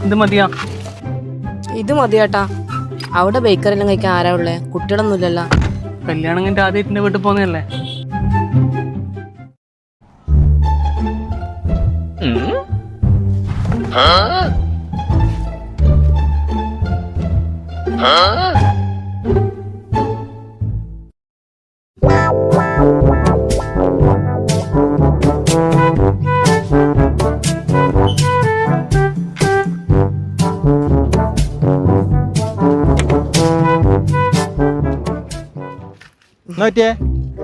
ഇത് മതിയാ? ഇത് മതിയാട്ടാ. അവിടെ ബേക്കറിയെല്ലാം കഴിക്കാൻ ആരാ ഉള്ളേ? കുട്ടികളൊന്നും ഇല്ലല്ലോ. കല്യാണം കഴിഞ്ഞിട്ട് ആദ്യമായിട്ട് വീട്ടിൽ പോകുന്നതല്ലേ?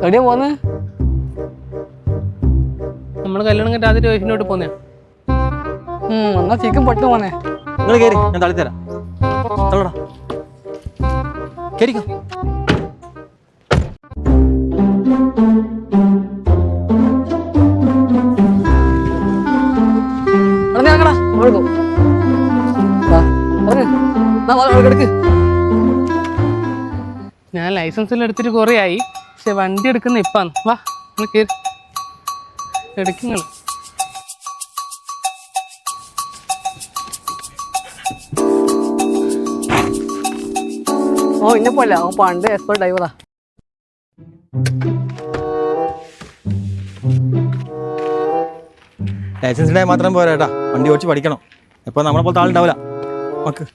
എവിടെയാ പോന്ന്? നമ്മള് കല്യാണം കഴിഞ്ഞിട്ട് ആദ്യമായിട്ട് വൈഫിനോട്ട് പോന്നേ. എന്നാ ചിക്കൻ പൊട്ടു പോന്നെ. നിങ്ങൾ കേറി, ഞാൻ തള്ളിത്തരാം. തള്ളടാ, കേറിക്കോ. ഞാൻ ലൈസൻസ് എടുത്തിട്ട് കുറേ ആയി, പക്ഷെ വണ്ടി എടുക്കുന്ന ഇപ്പാണ്. വാ നിങ്ങൾ കേറി എടുക്കുങ്ങൾ. ഓ ഇന്നെ പോലെ അവൻ പണ്ട് എക്സ്പെർട്ട് ഡ്രൈവറാ. ലൈസൻസ് ഉണ്ടായാൽ മാത്രം പോരാ കേട്ടാ, വണ്ടി ഓടിച്ച് പഠിക്കണം. എപ്പോൾ നമ്മളെ പോലത്തെ ആളുണ്ടാവില്ല നമുക്ക്.